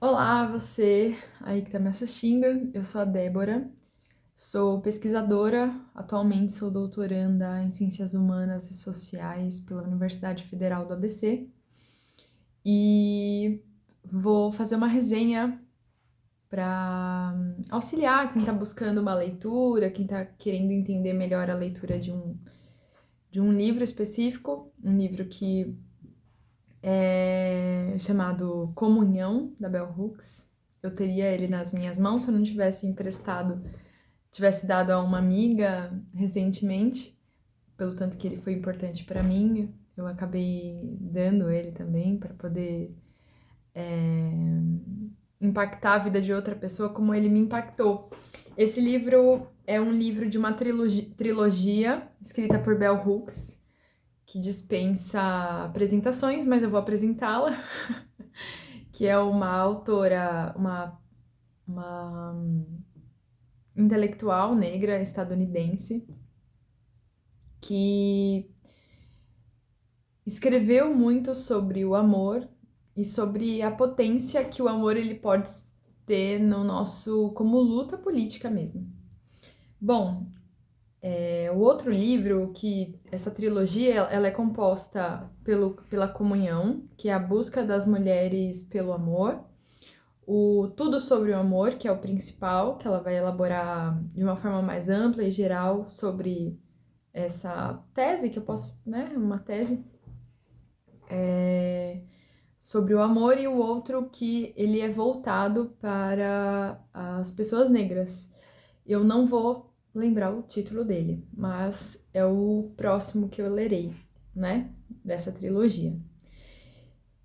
Olá, você aí que está me assistindo. Eu sou a Débora, sou pesquisadora, atualmente sou doutoranda em Ciências Humanas e Sociais pela Universidade Federal do ABC e vou fazer uma resenha para auxiliar quem está buscando uma leitura, quem está querendo entender melhor a leitura de um livro específico, um livro que é chamado Comunhão, da Bell Hooks. Eu teria ele nas minhas mãos se eu não tivesse dado a uma amiga recentemente, pelo tanto que ele foi importante para mim. Eu acabei dando ele também para poder impactar a vida de outra pessoa como ele me impactou. Esse livro é um livro de uma trilogia escrita por Bell Hooks, que dispensa apresentações, mas eu vou apresentá-la, que é uma autora, uma intelectual negra estadunidense que escreveu muito sobre o amor e sobre a potência que o amor ele pode ter no nosso como luta política mesmo. Bom, o outro livro, que essa trilogia, ela é composta pela Comunhão, que é a busca das mulheres pelo amor, o Tudo sobre o Amor, que é o principal, que ela vai elaborar de uma forma mais ampla e geral sobre essa tese, que eu posso, né, uma tese, sobre o amor, e o outro que ele é voltado para as pessoas negras. Eu não vou lembrar o título dele, mas é o próximo que eu lerei, né, dessa trilogia.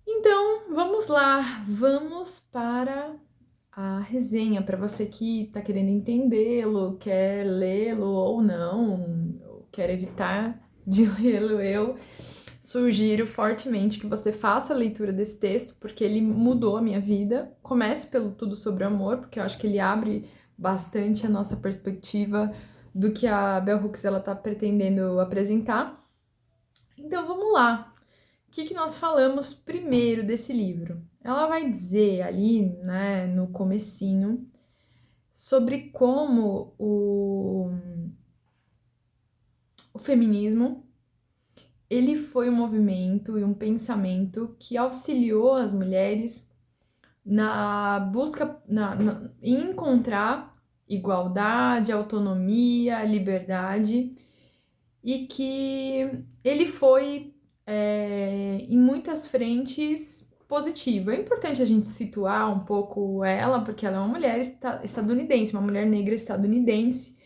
Então, vamos lá, vamos para a resenha, para você que está querendo entendê-lo, quer lê-lo ou não, ou quer evitar de lê-lo. Eu sugiro fortemente que você faça a leitura desse texto, porque ele mudou a minha vida. Comece pelo Tudo sobre o Amor, porque eu acho que ele abre bastante a nossa perspectiva do que a Bell Hooks está pretendendo apresentar. Então vamos lá. O que nós falamos primeiro desse livro? Ela vai dizer ali, né, no comecinho, sobre como o feminismo ele foi um movimento e um pensamento que auxiliou as mulheres na busca em encontrar igualdade, autonomia, liberdade, e que ele foi em muitas frentes positivo. É importante a gente situar um pouco ela, porque ela é uma mulher estadunidense, uma mulher negra estadunidense,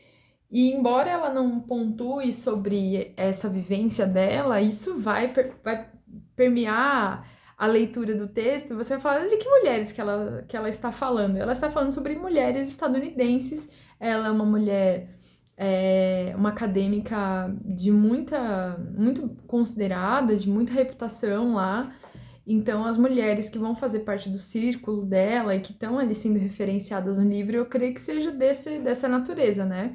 e embora ela não pontue sobre essa vivência dela, isso vai permear a leitura do texto. Você vai falar de que mulheres que ela está falando. Ela está falando sobre mulheres estadunidenses. Ela é uma mulher, uma acadêmica muito considerada, de muita reputação lá. Então, as mulheres que vão fazer parte do círculo dela e que estão ali sendo referenciadas no livro, eu creio que seja dessa natureza, né?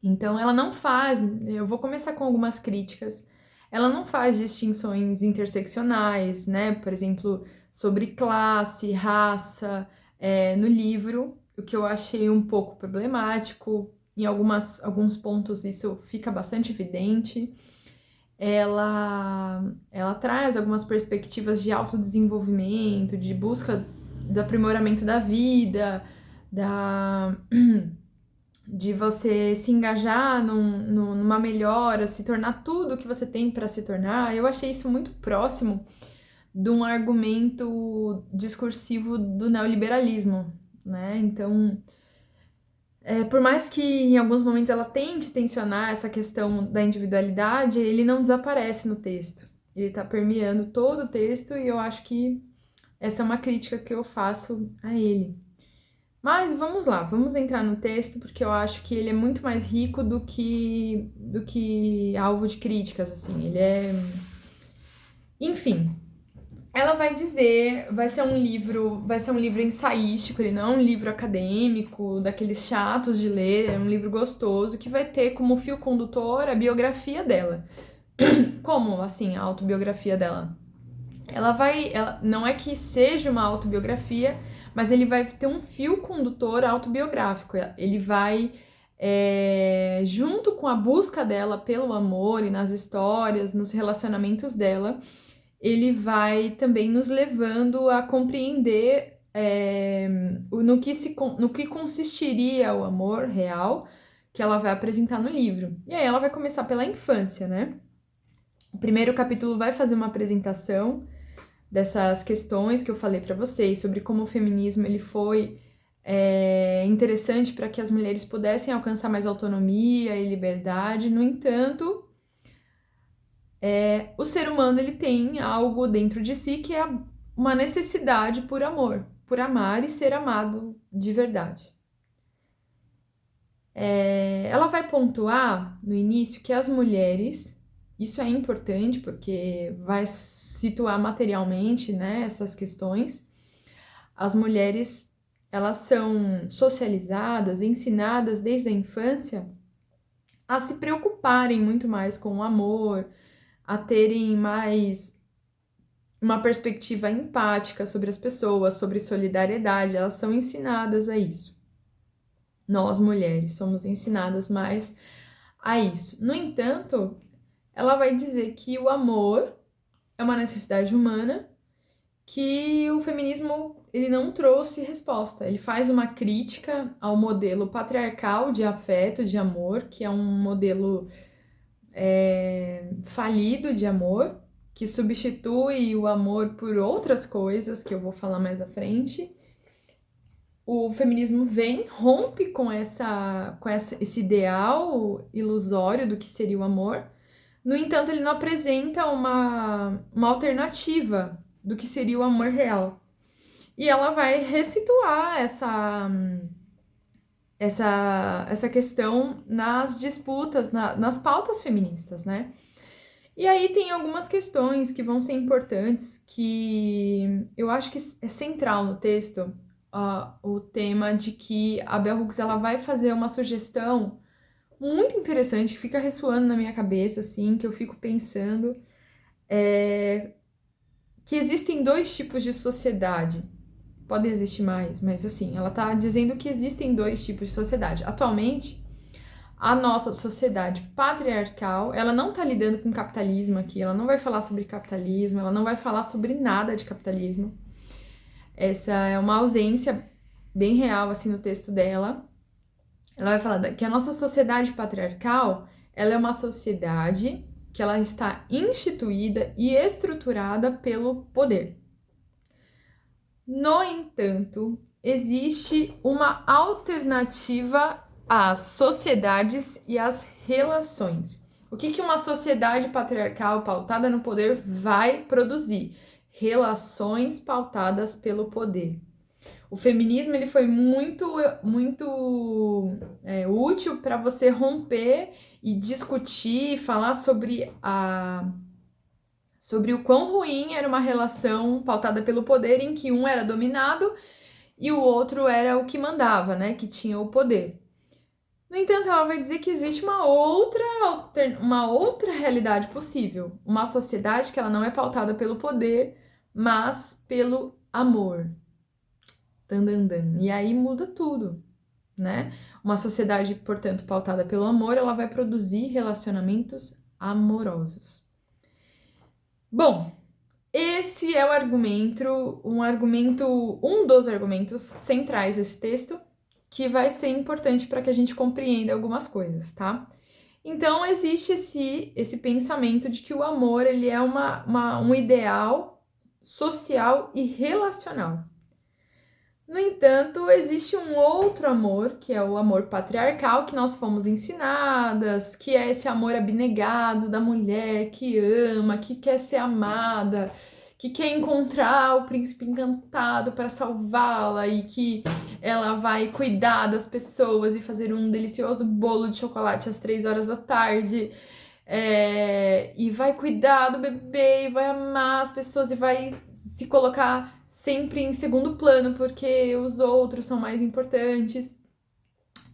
Então, ela não faz, eu vou começar com algumas críticas, ela não faz distinções interseccionais, né? Por exemplo, sobre classe, raça, no livro, o que eu achei um pouco problemático. Em alguns pontos isso fica bastante evidente. Ela traz algumas perspectivas de autodesenvolvimento, de busca do aprimoramento da vida, de você se engajar numa melhora, se tornar tudo o que você tem para se tornar. Eu achei isso muito próximo de um argumento discursivo do neoliberalismo, né? Então, por mais que em alguns momentos ela tente tensionar essa questão da individualidade, ele não desaparece no texto. Ele está permeando todo o texto e eu acho que essa é uma crítica que eu faço a ele. Mas vamos lá, vamos entrar no texto, porque eu acho que ele é muito mais rico do que alvo de críticas, assim. Ele é. Enfim, ela vai dizer, vai ser um livro ensaístico, ele não é um livro acadêmico, daqueles chatos de ler, é um livro gostoso que vai ter como fio condutor a biografia dela. Como, assim, a autobiografia dela? não é que seja uma autobiografia, mas ele vai ter um fio condutor autobiográfico. Ele vai, junto com a busca dela pelo amor e nas histórias, nos relacionamentos dela, ele vai também nos levando a compreender no que consistiria o amor real que ela vai apresentar no livro. E aí ela vai começar pela infância, né? O primeiro capítulo vai fazer uma apresentação dessas questões que eu falei para vocês, sobre como o feminismo ele foi interessante para que as mulheres pudessem alcançar mais autonomia e liberdade. No entanto, o ser humano ele tem algo dentro de si que é uma necessidade por amor, por amar e ser amado de verdade. Ela vai pontuar no início que as mulheres, isso é importante porque vai situar materialmente, né, essas questões. As mulheres, elas são socializadas, ensinadas desde a infância a se preocuparem muito mais com o amor, a terem mais uma perspectiva empática sobre as pessoas, sobre solidariedade, elas são ensinadas a isso. Nós, mulheres, somos ensinadas mais a isso. No entanto, ela vai dizer que o amor é uma necessidade humana, que o feminismo ele não trouxe resposta. Ele faz uma crítica ao modelo patriarcal de afeto, de amor, que é um modelo falido de amor, que substitui o amor por outras coisas, que eu vou falar mais à frente. O feminismo rompe com esse ideal ilusório do que seria o amor. No entanto, ele não apresenta uma alternativa do que seria o amor real. E ela vai ressituar essa questão nas disputas, nas pautas feministas, né? E aí tem algumas questões que vão ser importantes, que eu acho que é central no texto, o tema de que a Bell Hooks ela vai fazer uma sugestão muito interessante, que fica ressoando na minha cabeça, assim, que eu fico pensando, que existem dois tipos de sociedade. Podem existir mais, mas assim, ela tá dizendo que existem dois tipos de sociedade. Atualmente, a nossa sociedade patriarcal, ela não tá lidando com capitalismo aqui, ela não vai falar sobre capitalismo, ela não vai falar sobre nada de capitalismo. Essa é uma ausência bem real, assim, no texto dela. Ela vai falar que a nossa sociedade patriarcal, ela é uma sociedade que ela está instituída e estruturada pelo poder. No entanto, existe uma alternativa às sociedades e às relações. O que uma sociedade patriarcal pautada no poder vai produzir? Relações pautadas pelo poder. O feminismo ele foi muito útil para você romper e discutir, falar sobre o quão ruim era uma relação pautada pelo poder, em que um era dominado e o outro era o que mandava, né? Que tinha o poder. No entanto, ela vai dizer que existe uma outra realidade possível. Uma sociedade que ela não é pautada pelo poder, mas pelo amor. E aí muda tudo, né? Uma sociedade, portanto, pautada pelo amor, ela vai produzir relacionamentos amorosos. Bom, esse é um dos argumentos centrais desse texto, que vai ser importante para que a gente compreenda algumas coisas, tá? Então, existe esse pensamento de que o amor ele é um ideal social e relacional. No entanto, existe um outro amor, que é o amor patriarcal, que nós fomos ensinadas, que é esse amor abnegado da mulher que ama, que quer ser amada, que quer encontrar o príncipe encantado para salvá-la e que ela vai cuidar das pessoas e fazer um delicioso bolo de chocolate às 3 horas da tarde. E vai cuidar do bebê, e vai amar as pessoas e vai se colocar sempre em segundo plano, porque os outros são mais importantes.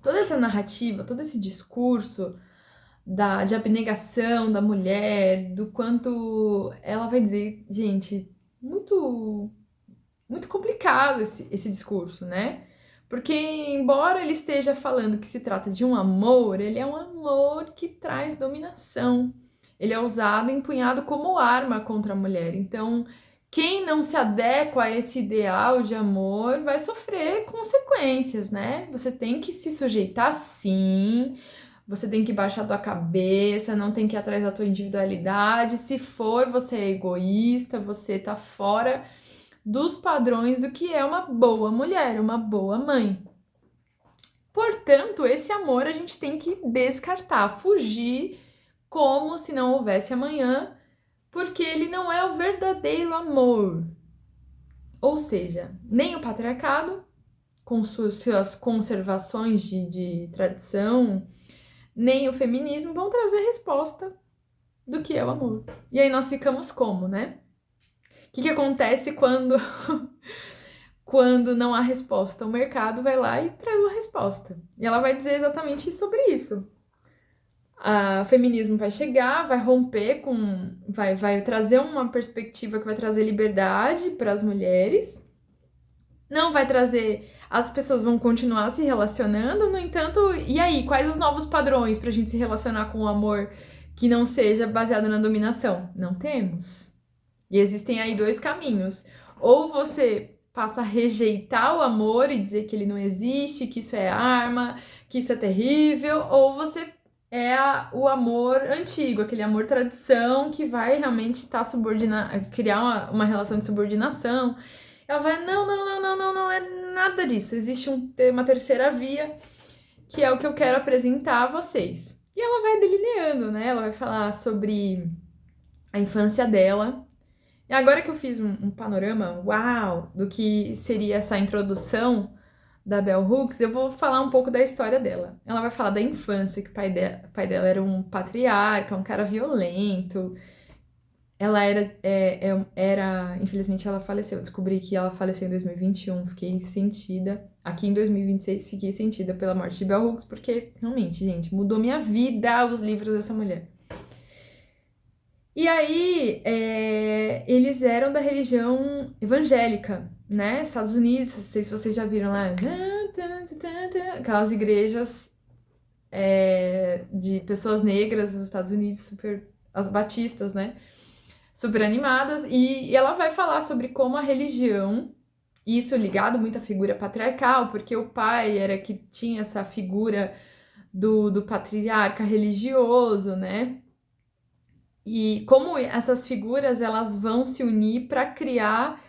Toda essa narrativa, todo esse discurso de abnegação da mulher, do quanto ela vai dizer, gente, muito, muito complicado esse discurso, né? Porque, embora ele esteja falando que se trata de um amor, ele é um amor que traz dominação. Ele é usado, empunhado como arma contra a mulher. Então, quem não se adequa a esse ideal de amor vai sofrer consequências, né? Você tem que se sujeitar, sim. Você tem que baixar a tua cabeça, não tem que ir atrás da tua individualidade. Se for, você é egoísta, você tá fora dos padrões do que é uma boa mulher, uma boa mãe. Portanto, esse amor a gente tem que descartar, fugir como se não houvesse amanhã, porque ele não é o verdadeiro amor. Ou seja, nem o patriarcado, com suas conservações de tradição, nem o feminismo vão trazer resposta do que é o amor. E aí nós ficamos como, né? O que acontece quando não há resposta? O mercado vai lá e traz uma resposta. E ela vai dizer exatamente sobre isso. O feminismo vai chegar, vai romper com. Vai trazer uma perspectiva que vai trazer liberdade para as mulheres. Não vai trazer. As pessoas vão continuar se relacionando, no entanto, e aí? Quais os novos padrões para a gente se relacionar com o amor que não seja baseado na dominação? Não temos. E existem aí dois caminhos. Ou você passa a rejeitar o amor e dizer que ele não existe, que isso é arma, que isso é terrível, ou você o amor antigo, aquele amor tradição que vai realmente estar criar uma relação de subordinação. Ela vai, não é nada disso. Existe uma terceira via, que é o que eu quero apresentar a vocês. E ela vai delineando, né? Ela vai falar sobre a infância dela. E agora que eu fiz um panorama, uau, do que seria essa introdução da Bell Hooks, eu vou falar um pouco da história dela. Ela vai falar da infância, que o pai dela era um patriarca, um cara violento. Ela infelizmente ela faleceu. Eu descobri que ela faleceu em 2021, fiquei sentida. Aqui em 2026 fiquei sentida pela morte de Bell Hooks, porque realmente, gente, mudou minha vida os livros dessa mulher. E aí, eles eram da religião evangélica, né? Estados Unidos, não sei se vocês já viram lá, aquelas igrejas de pessoas negras dos Estados Unidos, super, as batistas, né? Super animadas. E ela vai falar sobre como a religião, isso ligado muito à figura patriarcal, porque o pai era que tinha essa figura do patriarca religioso, né? E como essas figuras elas vão se unir para criar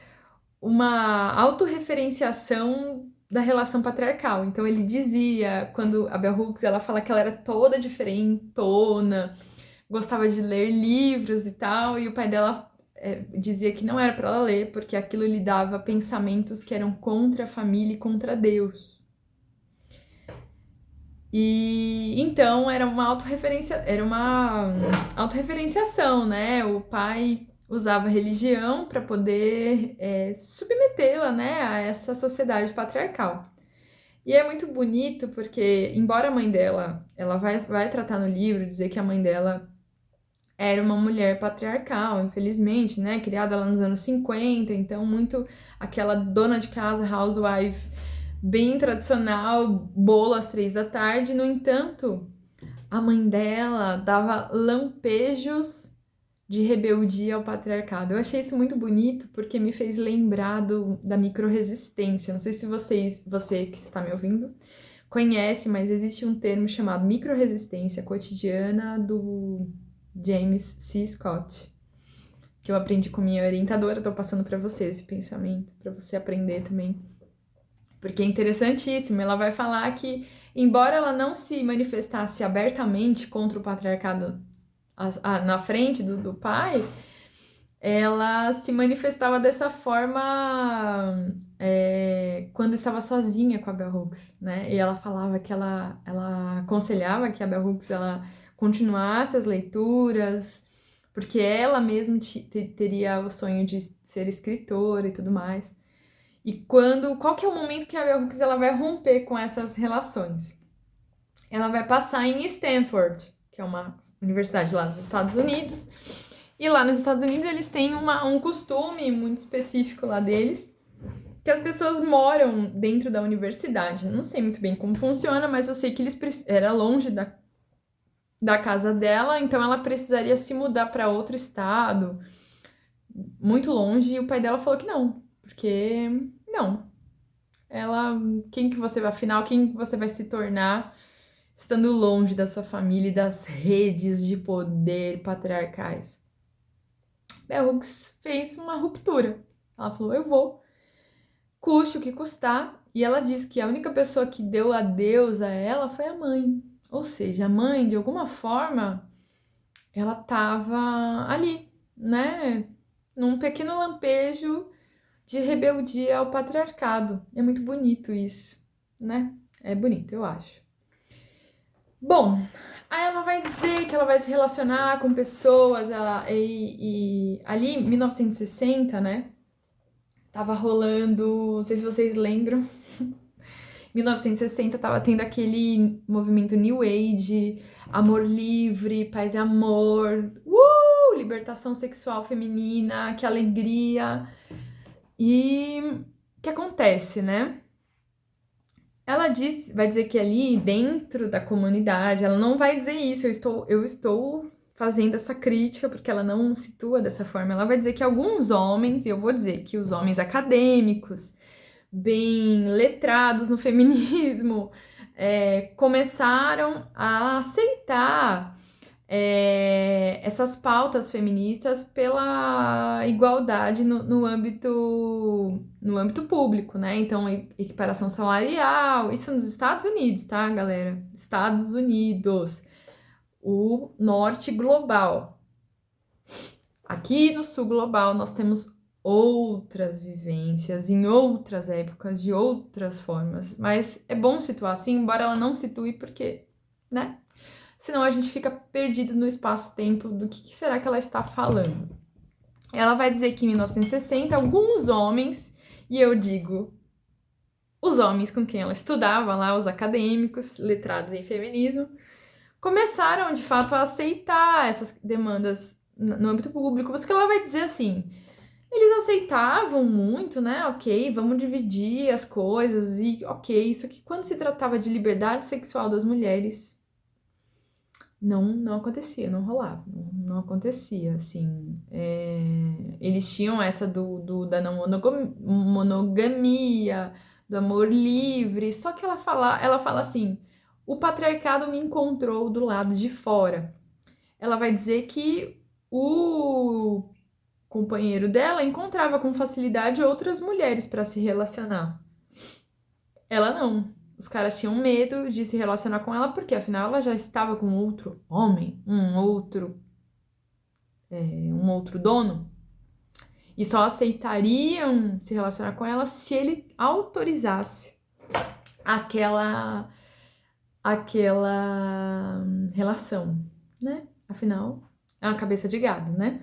uma autorreferenciação da relação patriarcal. Então ele dizia, quando a Bell Hooks ela fala que ela era toda diferentona, gostava de ler livros e tal, e o pai dela dizia que não era para ela ler, porque aquilo lhe dava pensamentos que eram contra a família e contra Deus. E então era uma autorreferenciação, né? O pai usava a religião para poder submetê-la, né, a essa sociedade patriarcal. E é muito bonito porque, embora a mãe dela, ela vai tratar no livro, dizer que a mãe dela era uma mulher patriarcal, infelizmente, né? Criada lá nos anos 50, então muito aquela dona de casa, housewife, bem tradicional, bolo às 3 da tarde. No entanto, a mãe dela dava lampejos de rebeldia ao patriarcado. Eu achei isso muito bonito porque me fez lembrar da microresistência. Não sei se você que está me ouvindo conhece, mas existe um termo chamado microresistência cotidiana do James C. Scott, que eu aprendi com minha orientadora. Tô passando para você esse pensamento, para você aprender também. Porque é interessantíssimo, ela vai falar que, embora ela não se manifestasse abertamente contra o patriarcado na frente do pai, ela se manifestava dessa forma quando estava sozinha com a Bell Hooks, né? E ela falava que ela aconselhava que a Bell Hooks ela continuasse as leituras, porque ela mesma teria o sonho de ser escritora e tudo mais. E qual que é o momento que a Bell Hooks ela vai romper com essas relações? Ela vai passar em Stanford, que é uma universidade lá dos Estados Unidos, E lá nos Estados Unidos eles têm um costume muito específico lá deles, que as pessoas moram dentro da universidade. Eu não sei muito bem como funciona, mas eu sei que era longe da casa dela, então ela precisaria se mudar para outro estado, muito longe, e o pai dela falou que não, porque não. Ela, quem que você vai, afinal, quem que você vai se tornar estando longe da sua família e das redes de poder patriarcais? Bell Hooks fez uma ruptura. Ela falou: eu vou, custe o que custar. E ela disse que a única pessoa que deu adeus a ela foi a mãe. Ou seja, a mãe, de alguma forma, ela tava ali, né? Num pequeno lampejo de rebeldia ao patriarcado. É muito bonito isso, né? É bonito, eu acho. Bom, aí ela vai dizer que ela vai se relacionar com pessoas, e ali em 1960, né? Tava rolando, não sei se vocês lembram, 1960 tava tendo aquele movimento New Age, amor livre, paz e amor, libertação sexual feminina, que alegria. E o que acontece, né? Ela vai dizer que ali dentro da comunidade, ela não vai dizer isso, eu estou fazendo essa crítica porque ela não situa dessa forma. Ela vai dizer que alguns homens, e eu vou dizer que os homens acadêmicos, bem letrados no feminismo, começaram a aceitar essas pautas feministas pela igualdade no âmbito público, né? Então, equiparação salarial, isso nos Estados Unidos, tá, galera? Estados Unidos, o norte global. Aqui no sul global, nós temos outras vivências em outras épocas, de outras formas, mas é bom situar assim, embora ela não situe porque, né? Senão a gente fica perdido no espaço-tempo do que será que ela está falando. Ela vai dizer que em 1960, alguns homens, e eu digo os homens com quem ela estudava lá, os acadêmicos, letrados em feminismo, começaram de fato a aceitar essas demandas no âmbito público, porque ela vai dizer assim, eles aceitavam muito, né? Ok, vamos dividir as coisas, e ok, isso que quando se tratava de liberdade sexual das mulheres, não acontecia, não rolava, não acontecia, assim. Eles tinham essa da não monogamia, do amor livre, só que ela fala assim, o patriarcado me encontrou do lado de fora. Ela vai dizer que o companheiro dela encontrava com facilidade outras mulheres para se relacionar. Ela não. Os caras tinham medo de se relacionar com ela, porque afinal ela já estava com outro homem, um outro dono, e só aceitariam se relacionar com ela se ele autorizasse aquela relação, né? Afinal, é uma cabeça de gado, né?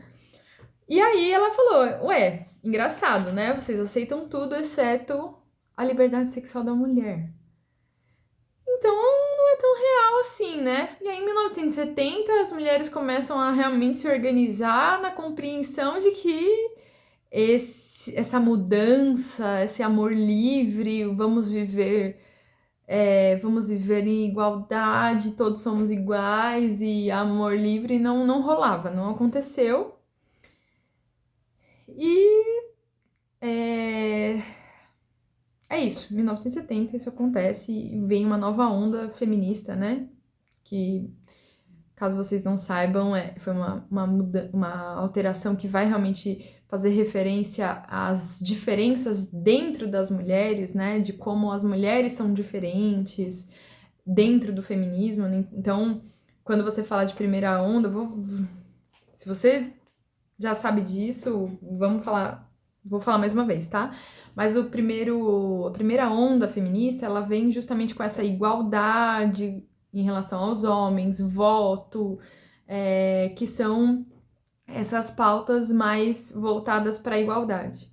E aí ela falou, ué, engraçado, né? Vocês aceitam tudo exceto a liberdade sexual da mulher. Então, não é tão real assim, né? E aí, em 1970, as mulheres começam a realmente se organizar na compreensão de que essa mudança, esse amor livre, vamos viver em igualdade, todos somos iguais, e amor livre não rolava, não aconteceu. E é isso, 1970 isso acontece e vem uma nova onda feminista, né? Que, caso vocês não saibam, foi uma alteração que vai realmente fazer referência às diferenças dentro das mulheres, né? De como as mulheres são diferentes dentro do feminismo. Então, quando você fala de primeira onda, se você já sabe disso, vou falar mais uma vez, tá? Mas a primeira onda feminista, ela vem justamente com essa igualdade em relação aos homens, voto, que são essas pautas mais voltadas para a igualdade.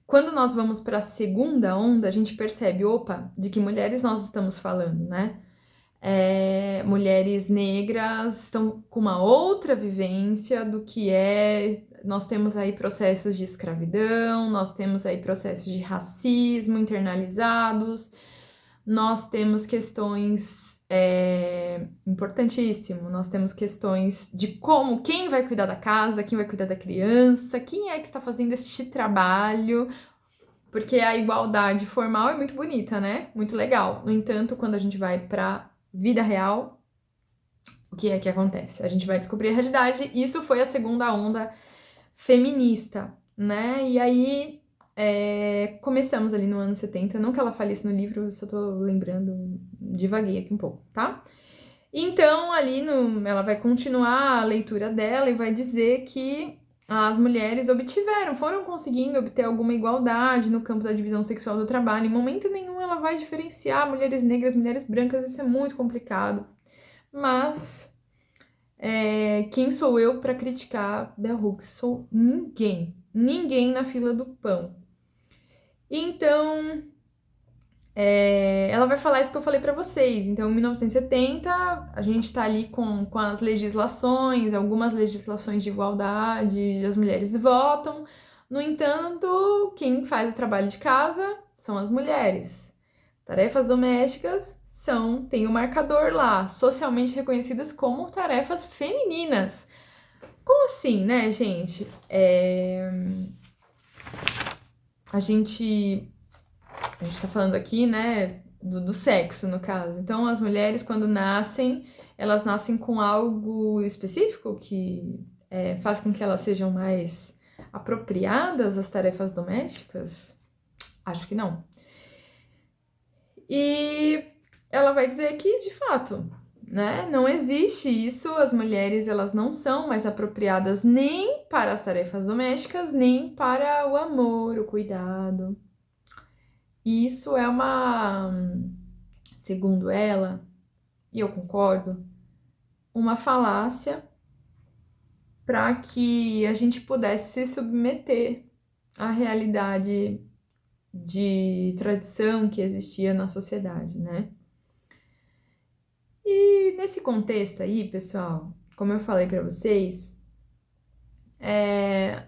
Quando nós vamos para a segunda onda, a gente percebe, opa, de que mulheres nós estamos falando, né? mulheres negras estão com uma outra vivência do que é. Nós temos aí processos de escravidão, nós temos aí processos de racismo internalizados, nós temos questões importantíssimo, nós temos questões de como, quem vai cuidar da casa, quem vai cuidar da criança, quem é que está fazendo este trabalho, porque a igualdade formal é muito bonita, né? Muito legal. No entanto, quando a gente vai para vida real, o que é que acontece? A gente vai descobrir a realidade. Isso foi a segunda onda feminista, né? E aí começamos ali no ano 70, não que ela fale isso no livro, eu só tô lembrando, divaguei aqui um pouco, tá? Então, ali ela vai continuar a leitura dela e vai dizer que as mulheres foram conseguindo obter alguma igualdade no campo da divisão sexual do trabalho. Em momento nenhum ela vai diferenciar mulheres negras, mulheres brancas, isso é muito complicado. Mas quem sou eu para criticar Bell Hooks? Sou ninguém. Ninguém na fila do pão. Então, ela vai falar isso que eu falei para vocês. Então, em 1970, a gente está ali com as legislações, algumas legislações de igualdade, as mulheres votam. No entanto, quem faz o trabalho de casa são as mulheres. Tarefas domésticas tem o marcador lá, socialmente reconhecidas como tarefas femininas. Como assim, né, gente? A gente tá falando aqui, né, do sexo, no caso. Então, as mulheres, quando nascem, elas nascem com algo específico que faz com que elas sejam mais apropriadas às tarefas domésticas? Acho que não. E ela vai dizer que, de fato, né, não existe isso, as mulheres elas não são mais apropriadas nem para as tarefas domésticas, nem para o amor, o cuidado. E isso segundo ela, e eu concordo, uma falácia para que a gente pudesse se submeter à realidade de tradição que existia na sociedade, né? E nesse contexto aí, pessoal, como eu falei para vocês,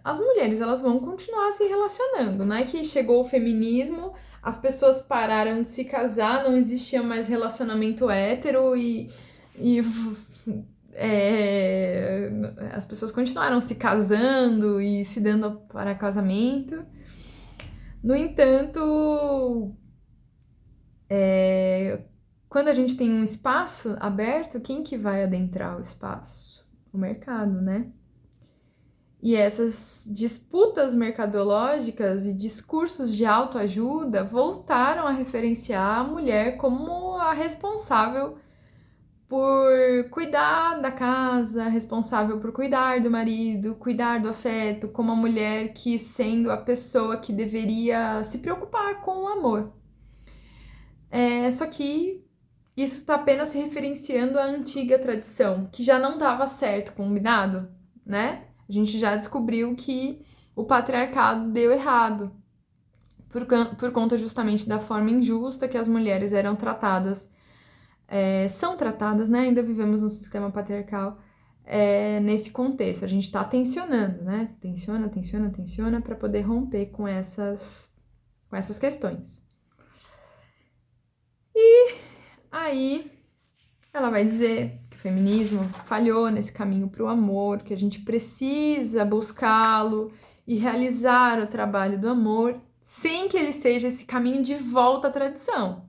as mulheres elas vão continuar se relacionando, não é que chegou o feminismo, as pessoas pararam de se casar, não existia mais relacionamento hétero e as pessoas continuaram se casando e se dando para casamento. No entanto, quando a gente tem um espaço aberto, quem que vai adentrar o espaço? O mercado, né? E essas disputas mercadológicas e discursos de autoajuda voltaram a referenciar a mulher como a responsável por cuidar da casa, responsável por cuidar do marido, cuidar do afeto, como a mulher que sendo a pessoa que deveria se preocupar com o amor. Só que isso está apenas se referenciando à antiga tradição, que já não dava certo, combinado, né? A gente já descobriu que o patriarcado deu errado, por conta justamente da forma injusta que as mulheres eram tratadas, são tratadas, né? Ainda vivemos um sistema patriarcal nesse contexto. A gente está tensionando, né? Tensiona para poder romper com essas questões. E aí ela vai dizer que o feminismo falhou nesse caminho para o amor, que a gente precisa buscá-lo e realizar o trabalho do amor sem que ele seja esse caminho de volta à tradição.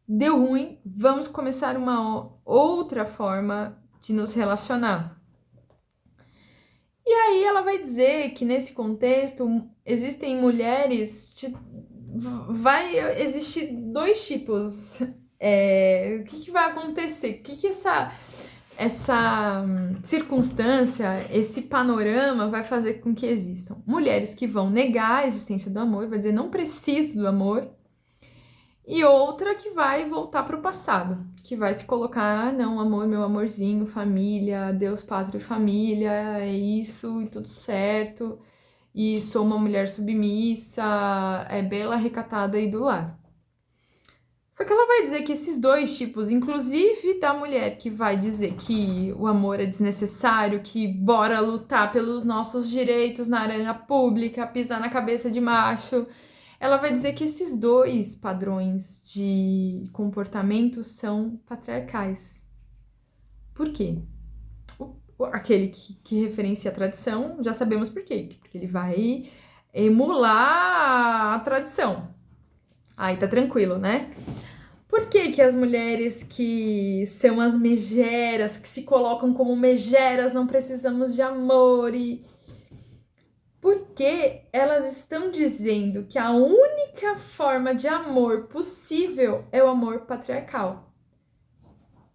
Deu ruim, vamos começar uma outra forma de nos relacionar. E aí ela vai dizer que nesse contexto existem mulheres, vai existir dois tipos. O que vai acontecer? O que essa circunstância, esse panorama vai fazer com que existam mulheres que vão negar a existência do amor, vai dizer não preciso do amor, e outra que vai voltar para o passado, que vai se colocar, não, amor, meu amorzinho, família, Deus, pátria e família, é isso e tudo certo, e sou uma mulher submissa, bela, recatada e do lar. Só que ela vai dizer que esses dois tipos, inclusive da mulher que vai dizer que o amor é desnecessário, que bora lutar pelos nossos direitos na arena pública, pisar na cabeça de macho, ela vai dizer que esses dois padrões de comportamento são patriarcais. Por quê? Aquele que referencia a tradição, já sabemos por quê. Porque ele vai emular a tradição. Aí tá tranquilo, né? Por que que as mulheres que são as megeras, que se colocam como megeras, não precisamos de amor? E porque elas estão dizendo que a única forma de amor possível é o amor patriarcal.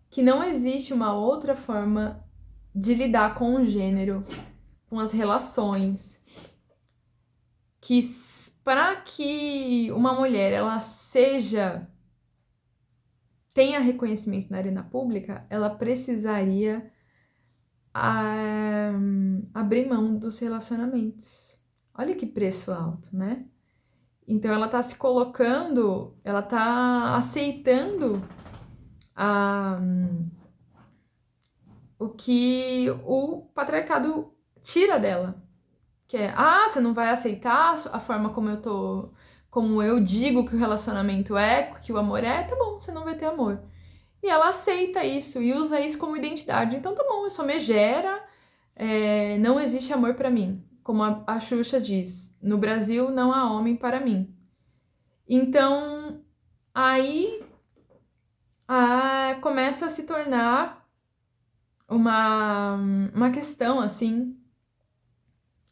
Que não existe uma outra forma de lidar com o gênero, com as relações. Que para que uma mulher ela tenha reconhecimento na arena pública, ela precisaria abrir mão dos relacionamentos. Olha que preço alto, né? Então ela tá se colocando, ela tá aceitando o que o patriarcado tira dela. Que é, você não vai aceitar a forma como eu digo que o relacionamento é, que o amor é, tá bom, você não vai ter amor. E ela aceita isso e usa isso como identidade. Então tá bom, eu sou megera, não existe amor pra mim. Como a Xuxa diz, no Brasil não há homem para mim. Então, aí começa a se tornar uma questão, assim,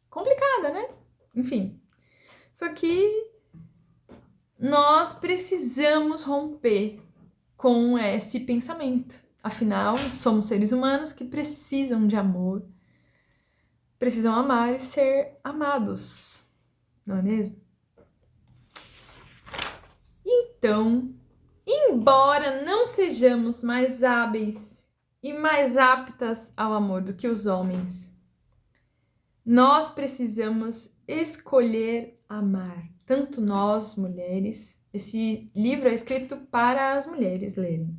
complicada, né? Enfim. Só que nós precisamos romper com esse pensamento. Afinal, somos seres humanos que precisam de amor, precisam amar e ser amados, não é mesmo? Então, embora não sejamos mais hábeis e mais aptas ao amor do que os homens, nós precisamos escolher amar, tanto nós, mulheres. Esse livro é escrito para as mulheres lerem.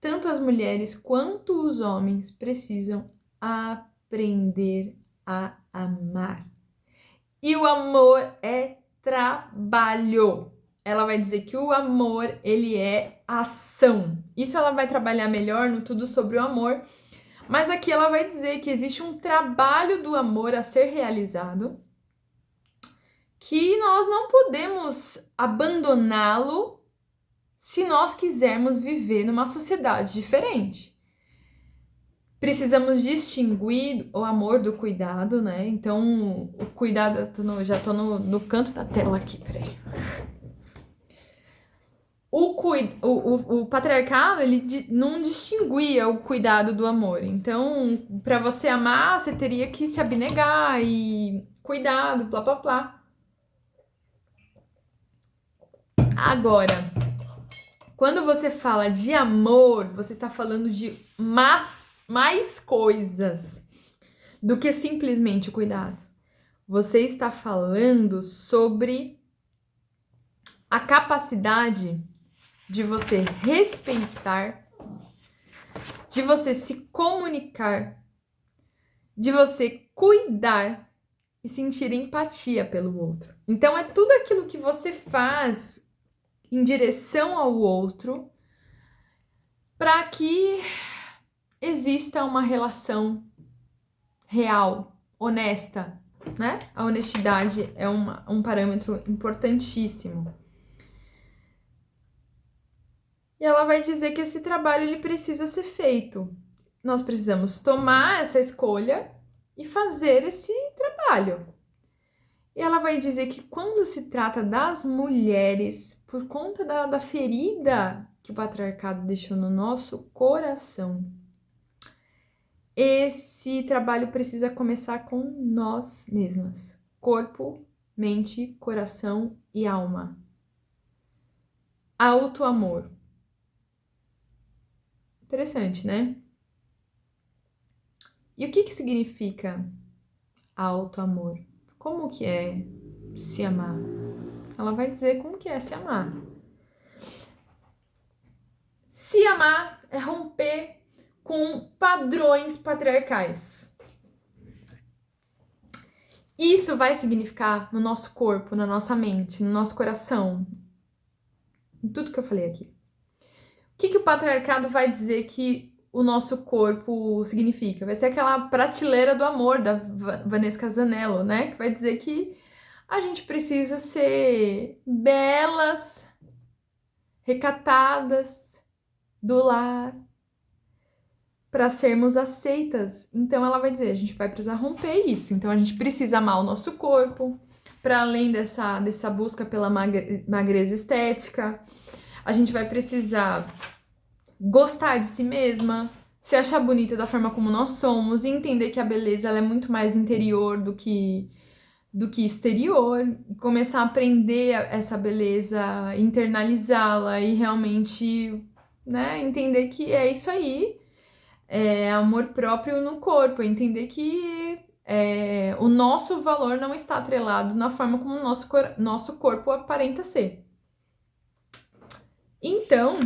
Tanto as mulheres quanto os homens precisam aprender a amar. E o amor é trabalho. Ela vai dizer que o amor, ele é ação. Isso ela vai trabalhar melhor no Tudo sobre o Amor. Mas aqui ela vai dizer que existe um trabalho do amor a ser realizado, que nós não podemos abandoná-lo se nós quisermos viver numa sociedade diferente. Precisamos distinguir o amor do cuidado, né? Então, o cuidado, já tô no canto da tela aqui, peraí. O patriarcado, ele não distinguia o cuidado do amor. Então, para você amar, você teria que se abnegar e cuidado, blá, blá, blá. Agora, quando você fala de amor, você está falando de mais coisas do que simplesmente o cuidado. Você está falando sobre a capacidade de você respeitar, de você se comunicar, de você cuidar e sentir empatia pelo outro. Então, é tudo aquilo que você faz em direção ao outro para que exista uma relação real, honesta, né? A honestidade é um parâmetro importantíssimo. E ela vai dizer que esse trabalho ele precisa ser feito. Nós precisamos tomar essa escolha e fazer esse trabalho. E ela vai dizer que quando se trata das mulheres, por conta da ferida que o patriarcado deixou no nosso coração, esse trabalho precisa começar com nós mesmas. Corpo, mente, coração e alma. Autoamor. Interessante, né? E o que significa autoamor? Como que é se amar? Ela vai dizer como que é se amar. Se amar é romper com padrões patriarcais. Isso vai significar no nosso corpo, na nossa mente, no nosso coração, em tudo que eu falei aqui. O que o patriarcado vai dizer que o nosso corpo significa? Vai ser aquela prateleira do amor da Vanessa Casanello, né? Que vai dizer que a gente precisa ser belas, recatadas, do lar, para sermos aceitas. Então ela vai dizer, a gente vai precisar romper isso. Então a gente precisa amar o nosso corpo, para além dessa busca pela magreza estética. A gente vai precisar gostar de si mesma, se achar bonita da forma como nós somos e entender que a beleza ela é muito mais interior do que exterior, começar a aprender essa beleza, internalizá-la e realmente, né, entender que é isso aí, é amor próprio no corpo, entender que o nosso valor não está atrelado na forma como o nosso corpo aparenta ser. Então,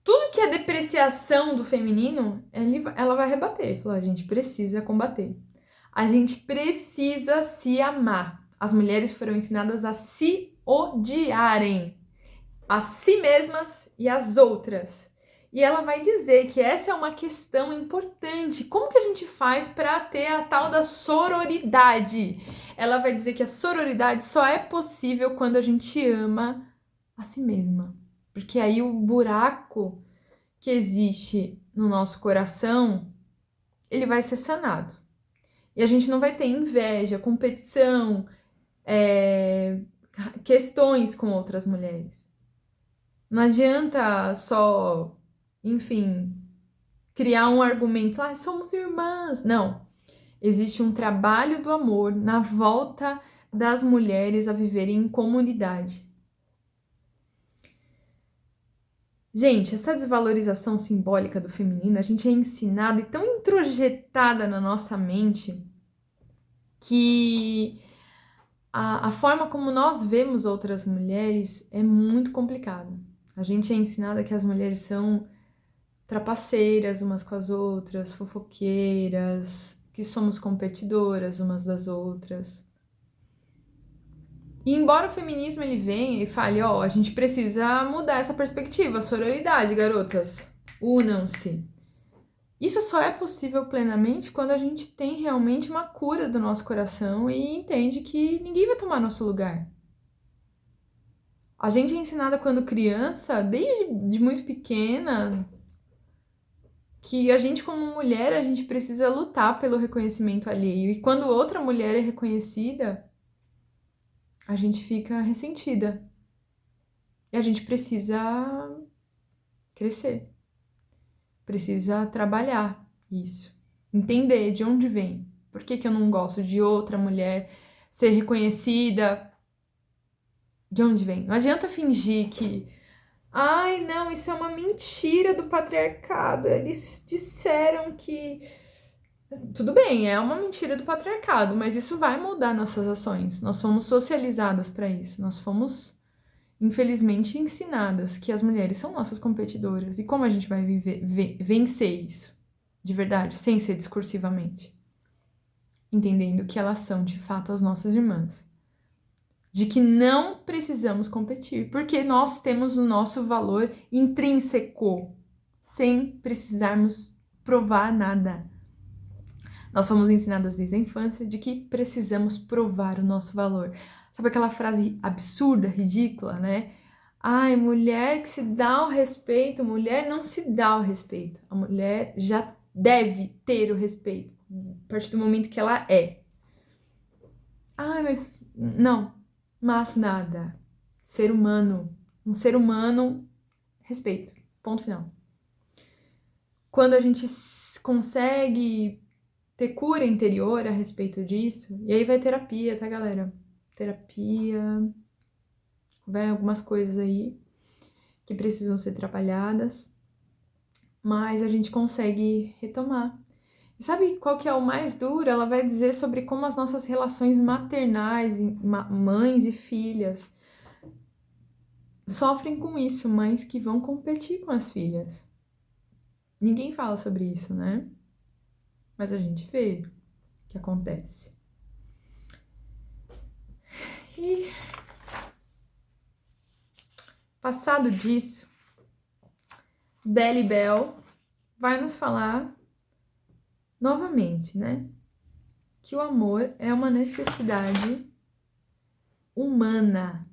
tudo que é depreciação do feminino, ela vai rebater. Falar, a gente precisa combater. A gente precisa se amar. As mulheres foram ensinadas a se odiarem. A si mesmas e as outras. E ela vai dizer que essa é uma questão importante. Como que a gente faz para ter a tal da sororidade? Ela vai dizer que a sororidade só é possível quando a gente ama a si mesma. Porque aí o buraco que existe no nosso coração, ele vai ser sanado. E a gente não vai ter inveja, competição, questões com outras mulheres. Não adianta só, enfim, criar um argumento, somos irmãs. Não. Existe um trabalho do amor na volta das mulheres a viverem em comunidade. Gente, essa desvalorização simbólica do feminino, a gente é ensinada e tão introjetada na nossa mente que a forma como nós vemos outras mulheres é muito complicada. A gente é ensinada que as mulheres são trapaceiras umas com as outras, fofoqueiras, que somos competidoras umas das outras. E embora o feminismo ele venha e fale, a gente precisa mudar essa perspectiva, sororidade, garotas, unam-se. Isso só é possível plenamente quando a gente tem realmente uma cura do nosso coração e entende que ninguém vai tomar nosso lugar. A gente é ensinada quando criança, desde muito pequena, que a gente como mulher, a gente precisa lutar pelo reconhecimento alheio. E quando outra mulher é reconhecida, a gente fica ressentida. E a gente precisa crescer. Precisa trabalhar isso. Entender de onde vem. Por que eu não gosto de outra mulher ser reconhecida? De onde vem? Não adianta fingir que... Ai, não, isso é uma mentira do patriarcado. Eles disseram que... Tudo bem, é uma mentira do patriarcado, mas isso vai mudar nossas ações. Nós fomos socializadas para isso. Nós fomos, infelizmente, ensinadas que as mulheres são nossas competidoras. E como a gente vai vencer isso? De verdade, sem ser discursivamente. Entendendo que elas são, de fato, as nossas irmãs. De que não precisamos competir, porque nós temos o nosso valor intrínseco, sem precisarmos provar nada. Nós fomos ensinadas desde a infância de que precisamos provar o nosso valor. Sabe aquela frase absurda, ridícula, né? Ai, mulher que se dá o respeito, mulher não se dá o respeito. A mulher já deve ter o respeito, a partir do momento que ela é. Ai, mas não, mas nada. Ser humano, um ser humano, respeito, ponto final. Quando a gente consegue ter cura interior a respeito disso, e aí vai terapia, tá, galera? Terapia, vai algumas coisas aí que precisam ser trabalhadas, mas a gente consegue retomar. E sabe qual que é o mais duro? Ela vai dizer sobre como as nossas relações maternais, mães e filhas, sofrem com isso, mães que vão competir com as filhas. Ninguém fala sobre isso, né? Mas a gente vê o que acontece. E passado disso, Belle Bell vai nos falar novamente, né? Que o amor é uma necessidade humana.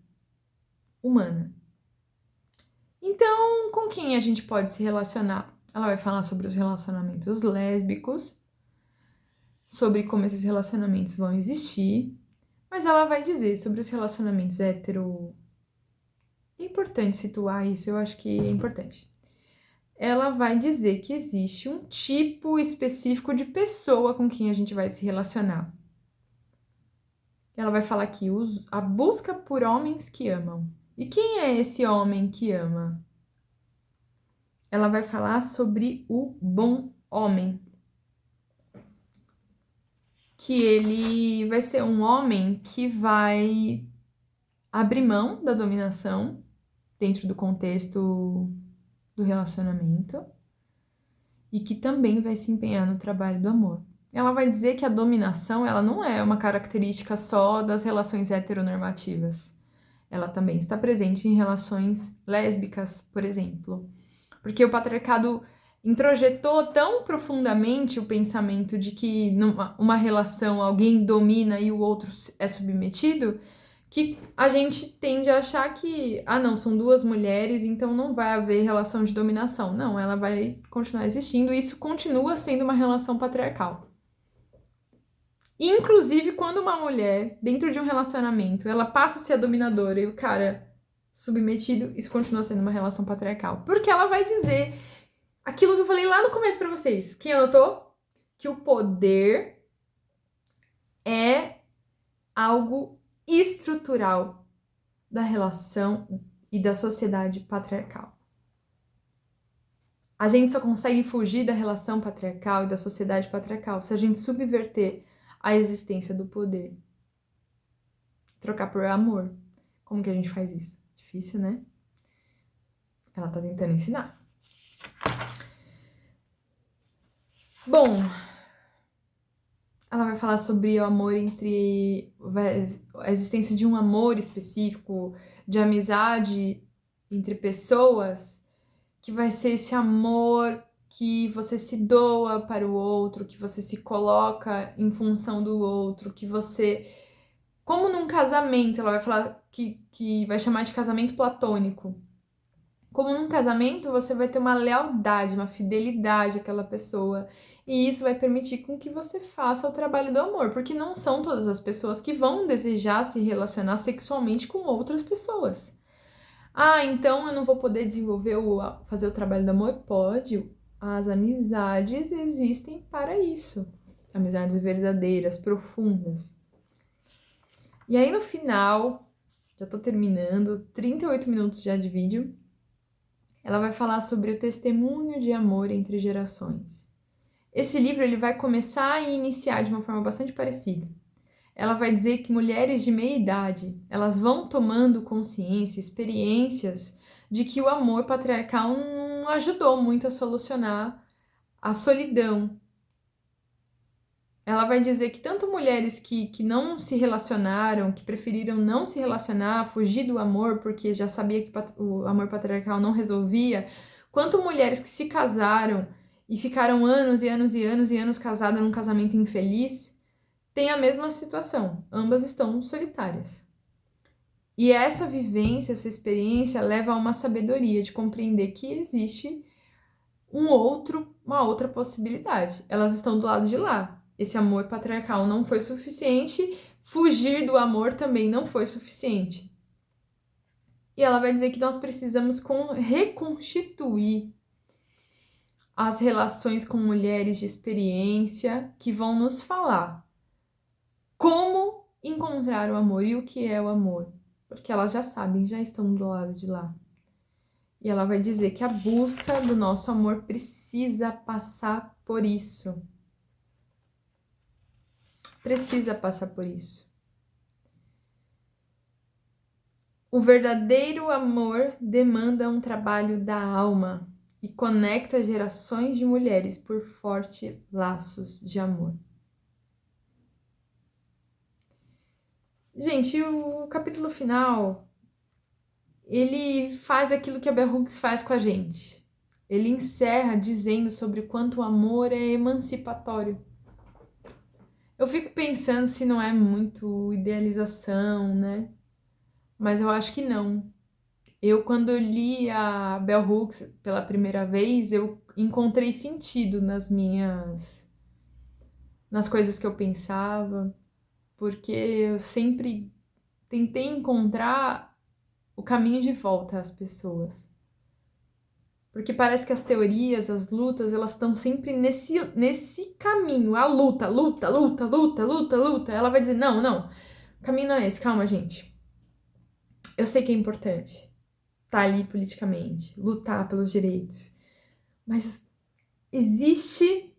Então, com quem a gente pode se relacionar? Ela vai falar sobre os relacionamentos lésbicos, sobre como esses relacionamentos vão existir, mas ela vai dizer sobre os relacionamentos hétero. É importante situar isso, eu acho que é importante. Ela vai dizer que existe um tipo específico de pessoa com quem a gente vai se relacionar. Ela vai falar aqui a busca por homens que amam. E quem é esse homem que ama? Ela vai falar sobre o bom homem. Que ele vai ser um homem que vai abrir mão da dominação dentro do contexto do relacionamento e que também vai se empenhar no trabalho do amor. Ela vai dizer que a dominação, ela não é uma característica só das relações heteronormativas. Ela também está presente em relações lésbicas, por exemplo. Porque o patriarcado introjetou tão profundamente o pensamento de que numa relação alguém domina e o outro é submetido, que a gente tende a achar que, não, são duas mulheres, então não vai haver relação de dominação. Não, ela vai continuar existindo e isso continua sendo uma relação patriarcal. Inclusive, quando uma mulher, dentro de um relacionamento, ela passa a ser a dominadora e o cara submetido, isso continua sendo uma relação patriarcal. Porque ela vai dizer aquilo que eu falei lá no começo pra vocês. Quem anotou? Que o poder é algo estrutural da relação e da sociedade patriarcal. A gente só consegue fugir da relação patriarcal e da sociedade patriarcal se a gente subverter a existência do poder. Trocar por amor. Como que a gente faz isso? Difícil, né? Ela tá tentando ensinar. Bom, ela vai falar sobre o amor a existência de um amor específico, de amizade entre pessoas, que vai ser esse amor que você se doa para o outro, que você se coloca em função do outro, que você. Como num casamento, ela vai falar que vai chamar de casamento platônico. Como num casamento, você vai ter uma lealdade, uma fidelidade àquela pessoa. E isso vai permitir com que você faça o trabalho do amor, porque não são todas as pessoas que vão desejar se relacionar sexualmente com outras pessoas. Então eu não vou poder fazer o trabalho do amor? Pode. As amizades existem para isso. Amizades verdadeiras, profundas. E aí no final, já tô terminando, 38 minutos já de vídeo. Ela vai falar sobre o testemunho de amor entre gerações. Esse livro ele vai começar e iniciar de uma forma bastante parecida. Ela vai dizer que mulheres de meia idade, elas vão tomando consciência, experiências de que o amor patriarcal não ajudou muito a solucionar a solidão. Ela vai dizer que tanto mulheres que não se relacionaram, que preferiram não se relacionar, fugir do amor porque já sabia que o amor patriarcal não resolvia, quanto mulheres que se casaram e ficaram anos e anos e anos e anos casadas num casamento infeliz, têm a mesma situação. Ambas estão solitárias. E essa vivência, essa experiência leva a uma sabedoria de compreender que existe uma outra possibilidade. Elas estão do lado de lá. Esse amor patriarcal não foi suficiente, fugir do amor também não foi suficiente. E ela vai dizer que nós precisamos reconstituir as relações com mulheres de experiência que vão nos falar como encontrar o amor e o que é o amor. Porque elas já sabem, já estão do lado de lá. E ela vai dizer que a busca do nosso amor precisa passar por isso. Precisa passar por isso. O verdadeiro amor demanda um trabalho da alma e conecta gerações de mulheres por fortes laços de amor. Gente, o capítulo final, ele faz aquilo que a Bell Hooks faz com a gente. Ele encerra dizendo sobre o quanto o amor é emancipatório. Eu fico pensando se não é muito idealização, né? Mas eu acho que não. Quando eu li a Bell Hooks pela primeira vez, eu encontrei sentido nas coisas que eu pensava, porque eu sempre tentei encontrar o caminho de volta às pessoas. Porque parece que as teorias, as lutas, elas estão sempre nesse caminho. A luta, luta, luta, luta, luta, luta. Ela vai dizer, não, não, o caminho não é esse, calma, gente. Eu sei que é importante estar ali politicamente, lutar pelos direitos, mas existe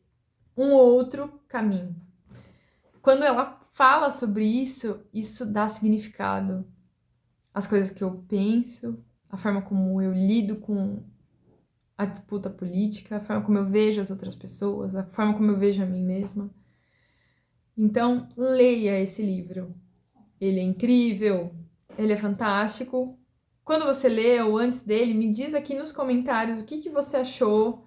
um outro caminho. Quando ela fala sobre isso, isso dá significado às coisas que eu penso, a forma como eu lido com a disputa política, a forma como eu vejo as outras pessoas, a forma como eu vejo a mim mesma. Então, leia esse livro. Ele é incrível, ele é fantástico. Quando você lê ou antes dele, me diz aqui nos comentários o que você achou,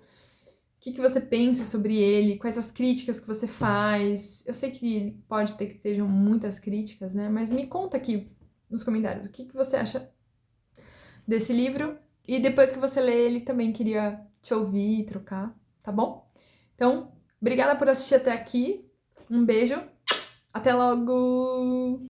o que você pensa sobre ele, quais as críticas que você faz. Eu sei que pode ter que estejam muitas críticas, né? Mas me conta aqui nos comentários o que você acha desse livro. E depois que você lê ele, também queria te ouvir e trocar, tá bom? Então, obrigada por assistir até aqui. Um beijo. Até logo!